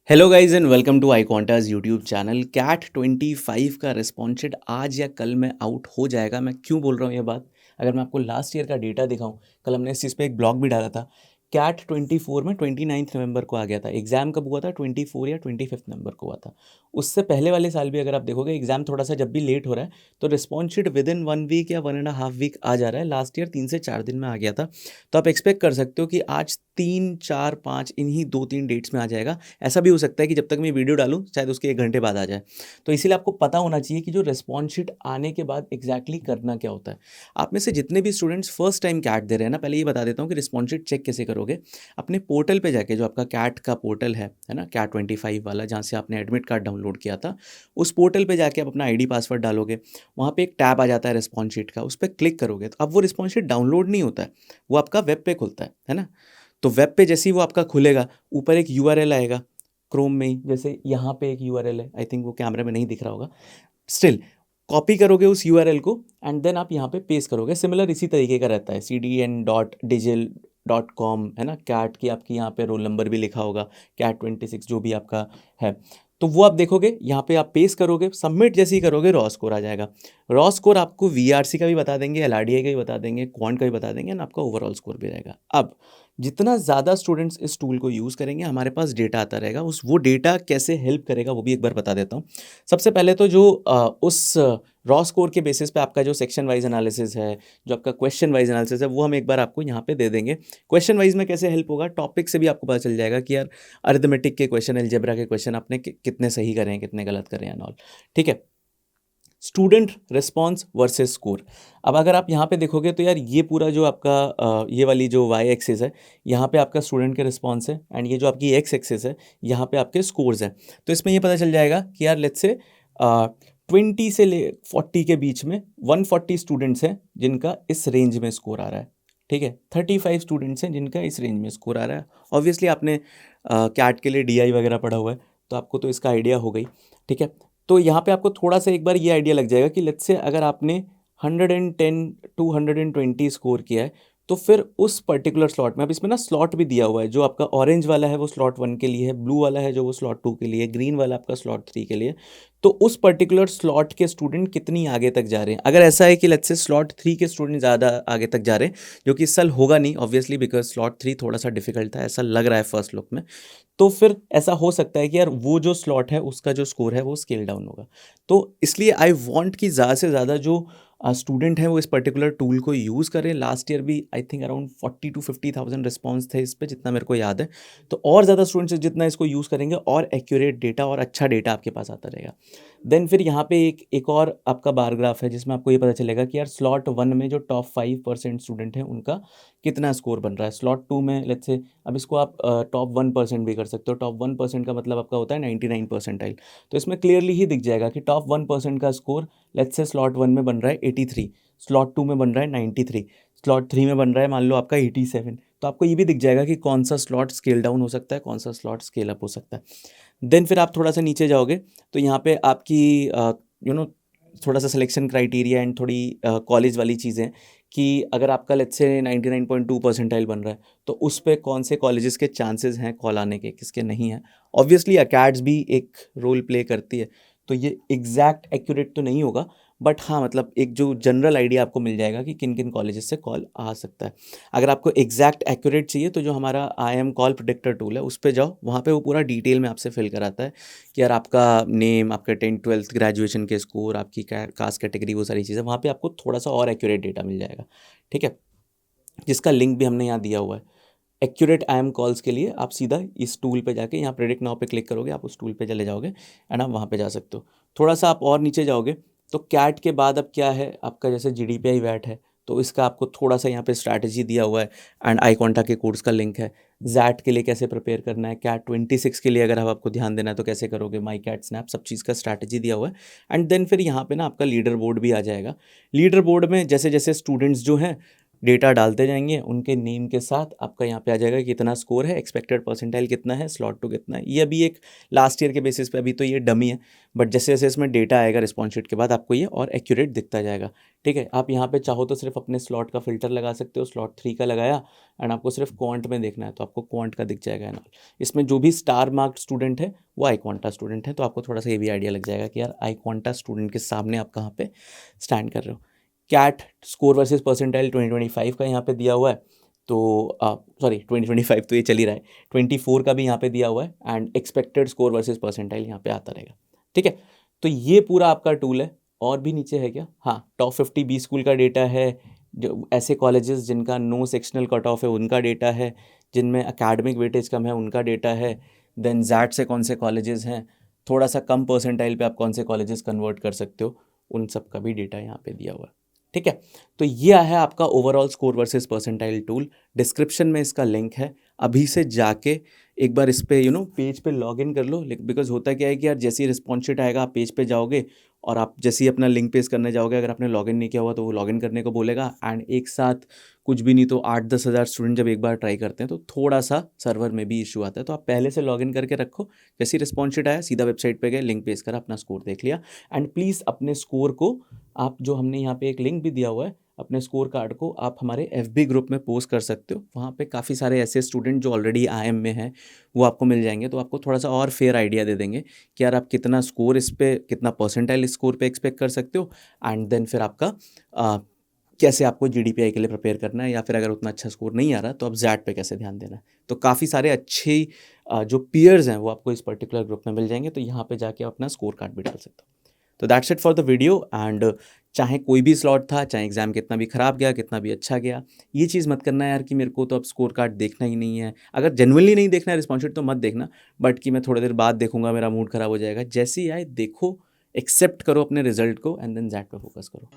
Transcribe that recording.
Hello guys and welcome to iQuanta's YouTube channel. CAT 25 का response sheet आज या कल में आउट हो जाएगा। मैं क्यों बोल रहा हूँ ये बात? अगर मैं आपको लास्ट ईयर का डेटा दिखाऊं, कल हमने इस चीज़ पे एक ब्लॉग भी डाला था। कैट 24 में 29 नवंबर को आ गया था। एग्जाम कब हुआ था? 24 या 25 नवंबर को हुआ था। उससे पहले वाले साल भी अगर आप देखोगे, एग्जाम थोड़ा सा जब भी लेट हो रहा है तो response sheet within 1 week या 1.5 वीक आ जा रहा है। लास्ट ईयर 3 से 4 दिन में आ गया था। तो आप एक्सपेक्ट कर सकते हो कि आज 3, 4, 5 इन्हीं 2, 3 डेट्स में आ जाएगा। ऐसा भी हो सकता है कि जब तक मैं वीडियो डालूँ शायद उसके 1 घंटे बाद आ जाए। तो इसीलिए आपको पता होना चाहिए कि जो रिस्पॉन्स शीट आने के बाद एग्जैक्टली करना क्या होता है। आप में से जितने भी स्टूडेंट्स फर्स्ट टाइम कैट दे रहे हैं ना, पहले ये बता देता हूँ कि रिस्पॉन्स शीट चेक कैसे करोगे। अपने पोर्टल पे जाके, जो आपका कैट का पोर्टल है ना, कैट 25 वाला, जहाँ से आपने एडमिट कार्ड डाउनलोड किया था, उस पोर्टल पे जाके आप अपना आईडी पासवर्ड डालोगे। वहाँ पे एक टैब आ जाता है रिस्पॉन्स शीट का, उस पर क्लिक करोगे तो अब वो रिस्पॉन्स शीट डाउनलोड नहीं होता है, वो आपका वेब पे खुलता है ना। तो वेब पे जैसे ही वो आपका खुलेगा, ऊपर एक यूआरएल आएगा क्रोम में ही। जैसे यहाँ पे एक यूआरएल है, आई थिंक वो कैमरे में नहीं दिख रहा होगा। स्टिल कॉपी करोगे उस यूआरएल को एंड देन आप यहाँ पे पेस्ट करोगे। सिमिलर इसी तरीके का रहता है, cdn.digil.com है ना। कैट की आपकी यहाँ पे रोल नंबर भी लिखा होगा, कैट 26 जो भी आपका है। तो वो आप देखोगे, यहाँ पे आप पेस्ट करोगे, सबमिट जैसे ही करोगे रॉ स्कोर आ जाएगा। रॉ स्कोर आपको वीआरसी का भी बता देंगे, एलआरडीआई का भी बता देंगे, क्वांट का भी बता देंगे, ना आपका ओवरऑल स्कोर भी रहेगा। अब जितना ज़्यादा स्टूडेंट्स इस टूल को यूज़ करेंगे, हमारे पास डेटा आता रहेगा। वो डेटा कैसे हेल्प करेगा वो भी एक बार बता देता हूँ। सबसे पहले तो जो उस रॉ स्कोर के बेसिस पे आपका जो सेक्शन वाइज एनालिसिस है, जो आपका क्वेश्चन वाइज एनालिसिस है, वो हम एक बार आपको यहाँ पे दे देंगे। क्वेश्चन वाइज में कैसे हेल्प होगा, टॉपिक से भी आपको पता चल जाएगा कि यार अरिथमेटिक के क्वेश्चन, अलजेब्रा के क्वेश्चन आपने कितने सही करें हैं, कितने गलत करें एंड ऑल। ठीक है। Student response versus score. अब अगर आप यहाँ पे देखोगे तो यार ये पूरा जो आपका ये वाली जो वाई एक्सिस है, यहाँ पे आपका स्टूडेंट के रिस्पॉन्स है, एंड ये जो आपकी एक्स एक्सिस है, यहाँ पे आपके स्कोर्स हैं। तो इसमें ये पता चल जाएगा कि यार लेट्स से 20 से ले 40 के बीच में 140 स्टूडेंट्स हैं जिनका इस रेंज में स्कोर आ रहा है। ठीक है। 35 स्टूडेंट्स हैं जिनका इस रेंज में स्कोर आ रहा है। ऑब्वियसली आपने कैट के लिए डीआई वगैरह पढ़ा हुआ है, तो आपको तो इसका आइडिया हो गई। ठीक है। तो यहाँ पे आपको थोड़ा सा एक बार ये आइडिया लग जाएगा कि लेट्स से अगर आपने 110 टू 120 स्कोर किया है, तो फिर उस पर्टिकुलर स्लॉट में, अब इसमें ना स्लॉट भी दिया हुआ है, जो आपका ऑरेंज वाला है वो स्लॉट 1 के लिए है, ब्लू वाला है जो वो स्लॉट 2 के लिए, ग्रीन वाला आपका स्लॉट 3 के लिए। तो उस पर्टिकुलर स्लॉट के स्टूडेंट कितनी आगे तक जा रहे हैं। अगर ऐसा है कि लेट्स से स्लॉट 3 के स्टूडेंट ज़्यादा आगे तक जा रहे हैं, जो कि इस साल होगा नहीं ऑब्वियसली, बिकॉज स्लॉट 3 थोड़ा सा डिफिकल्ट था, ऐसा लग रहा है फर्स्ट लुक में। तो फिर ऐसा हो सकता है कि यार वो जो स्लॉट है उसका जो स्कोर है वो स्केल डाउन होगा। तो इसलिए आई वांट कि ज़्यादा से ज़्यादा जो स्टूडेंट हैं वो इस पर्टिकुलर टूल को यूज़ करें। लास्ट ईयर भी I think around 40,000 to 50,000 response थे इस पे, जितना मेरे को याद है। तो और ज़्यादा स्टूडेंट्स जितना इसको यूज़ करेंगे, और एक्यूरेट डेटा और अच्छा डेटा आपके पास आता रहेगा। देन फिर यहाँ पे एक और आपका बार ग्राफ है, जिसमें आपको ये पता चलेगा कि यार स्लॉट 1 में जो टॉप 5% स्टूडेंट हैं उनका कितना स्कोर बन रहा है। स्लॉट 2 में लेट्स से, अब इसको आप टॉप 1% भी कर सकते हो। टॉप 1% का मतलब आपका होता है 99 परसेंटाइल। तो इसमें क्लियरली ही दिख जाएगा कि टॉप 1% का स्कोर लेट्स से स्लॉट 1 में बन रहा है 83, स्लॉट 2 में बन रहा है 93, स्लॉट 3 में बन रहा है मान लो आपका 87। तो आपको ये भी दिख जाएगा कि कौन सा स्लॉट स्केल डाउन हो सकता है, कौन सा स्लॉट स्केल अप हो सकता है। देन फिर आप थोड़ा सा नीचे जाओगे तो यहाँ पे आपकी यू नो थोड़ा सा सिलेक्शन क्राइटेरिया एंड थोड़ी कॉलेज वाली चीज़ें, कि अगर आपका लेट्स से 99.2 परसेंटाइल बन रहा है, तो उस पे कौन से कॉलेजेस के चांसेस हैं कॉल आने के, किसके नहीं हैं। ऑब्वियसली अकेड्स भी एक रोल प्ले करती है, तो ये एग्जैक्ट एक्यूरेट तो नहीं होगा, बट हाँ मतलब एक जो जनरल आइडिया आपको मिल जाएगा कि किन किन कॉलेजेस से कॉल आ सकता है। अगर आपको एग्जैक्ट एक्यूरेट चाहिए तो जो हमारा I am call predictor tool है उस पे जाओ, वहाँ पे वो पूरा डिटेल में आपसे फिल कराता है कि यार आपका नेम, आपका 10th 12th ग्रेजुएशन के स्कोर, आपकी कास्ट कैटेगरी, वो सारी चीज़ें वहाँ पे आपको थोड़ा सा और एक्यूरेट डेटा मिल जाएगा। ठीक है। जिसका लिंक भी हमने यहाँ दिया हुआ है। एक्यूरेट आई एम कॉल्स के लिए आप सीधा इस टूल पे जाके यहाँ प्रेडिक्ट नाउ पे क्लिक करोगे, आप उस टूल पे चले जाओगे एंड आप वहाँ पे जा सकते हो। थोड़ा सा आप और नीचे जाओगे तो कैट के बाद अब क्या है आपका, जैसे जीडीपीआई वैट है, तो इसका आपको थोड़ा सा यहाँ पे स्ट्रैटेजी दिया हुआ है, एंड आई कॉन्टा के कोर्स का लिंक है। जैट के लिए कैसे प्रिपेयर करना है, कैट 26 के लिए अगर अब आपको ध्यान देना है तो कैसे करोगे, माई कैट स्नैप, सब चीज़ का स्ट्रैटेजी दिया हुआ है। एंड देन फिर यहाँ पे ना आपका लीडर बोर्ड भी आ जाएगा। लीडर बोर्ड में जैसे जैसे स्टूडेंट्स जो हैं डेटा डालते जाएंगे, उनके नेम के साथ आपका यहाँ पे आ जाएगा कितना स्कोर है, एक्सपेक्टेड परसेंटाइल कितना है, स्लॉट टू कितना है। ये अभी एक लास्ट ईयर के बेसिस पे, अभी तो ये डमी है, बट जैसे जैसे इसमें डेटा आएगा रिस्पॉन्स शीट के बाद आपको ये और एक्यूरेट दिखता जाएगा। ठीक है, आप यहाँ पे चाहो तो सिर्फ अपने स्लॉट का फिल्टर लगा सकते हो, स्लॉट 3 का लगाया एंड आपको सिर्फ क्वांट में देखना है तो आपको क्वांट का दिख जाएगा एंड ऑल। इसमें जो भी स्टार मार्क्ड स्टूडेंट है वो आई क्वांटा स्टूडेंट है, तो आपको थोड़ा सा ये भी आइडिया लग जाएगा कि यार आई क्वांटा स्टूडेंट के सामने आप कहाँ पे स्टैंड कर रहे हो। कैट स्कोर वर्सेस परसेंटाइल 2025 का यहाँ पे दिया हुआ है, तो सॉरी 2025 तो ये चल ही रहा है, 24 का भी यहाँ पे दिया हुआ है and expected score versus percentile यहाँ पे आता रहेगा। ठीक है, तो ये पूरा आपका टूल है। और भी नीचे है क्या? हाँ, टॉप 50 बी स्कूल का डेटा है, जो ऐसे कॉलेजेस जिनका नो सेक्शनल कट ऑफ है उनका डेटा है, जिनमें एकेडमिक वेटेज कम है उनका डेटा है, देन जैट से कौन से कॉलेजेस हैं, थोड़ा सा कम परसेंटाइल पे आप कौन से कॉलेजेस कन्वर्ट कर सकते हो, उन सब का भी डेटा यहाँ पे दिया हुआ है। ठीक है, तो ये है आपका overall score versus percentile tool. Description में इसका लिंक है, अभी से जाके एक बार इस पे पेज पे लॉग इन कर लो। बिकॉज होता क्या है कि यार जैसे ही रिस्पॉन्स शीट आएगा आप पेज पे जाओगे और आप जैसे ही अपना लिंक पेस्ट करने जाओगे, अगर आपने लॉगिन नहीं किया हुआ तो वो लॉगिन करने को बोलेगा एंड एक साथ कुछ भी नहीं तो 8-10 हज़ार स्टूडेंट जब एक बार ट्राई करते हैं तो थोड़ा सा सर्वर में भी इशू आता है। तो आप पहले से लॉगिन करके रखो, जैसे ही रिस्पॉन्स शीट आया सीधा वेबसाइट पे गए, लिंक पेस्ट करा, अपना स्कोर देख लिया एंड प्लीज़ अपने स्कोर को आप, जो हमने यहाँ पे एक लिंक भी दिया हुआ है, अपने स्कोर कार्ड को आप हमारे FB ग्रुप में पोस्ट कर सकते हो। वहाँ पे काफ़ी सारे ऐसे स्टूडेंट जो ऑलरेडी IM में हैं वो आपको मिल जाएंगे, तो आपको थोड़ा सा और फेयर आइडिया दे देंगे कि यार आप कितना स्कोर इस पे, कितना परसेंटाइल स्कोर पे एक्सपेक्ट कर सकते हो एंड देन फिर आपका कैसे आपको GDPI के लिए प्रिपेयर करना है, या फिर अगर उतना अच्छा स्कोर नहीं आ रहा तो आप जैट पे कैसे ध्यान देना है। तो काफ़ी सारे अच्छे जो पीयर्स हैं वो आपको इस पर्टिकुलर ग्रुप में मिल जाएंगे, तो यहाँ पे जाके आप अपना स्कोर कार्ड भी डाल सकते हो। तो that's it for the video and चाहे कोई भी स्लॉट था, चाहे एग्ज़ाम कितना भी ख़राब गया, कितना भी अच्छा गया, ये चीज़ मत करना यार कि मेरे को तो अब स्कोर कार्ड देखना ही नहीं है। अगर जेन्युइनली नहीं देखना है रिस्पॉन्स शीट तो मत देखना, बट कि मैं थोड़ी देर बाद देखूंगा मेरा मूड ख़राब हो जाएगा, जैसे ही आए देखो, एक्सेप्ट करो अपने रिजल्ट को एंड देन दैट पे फोकस करो।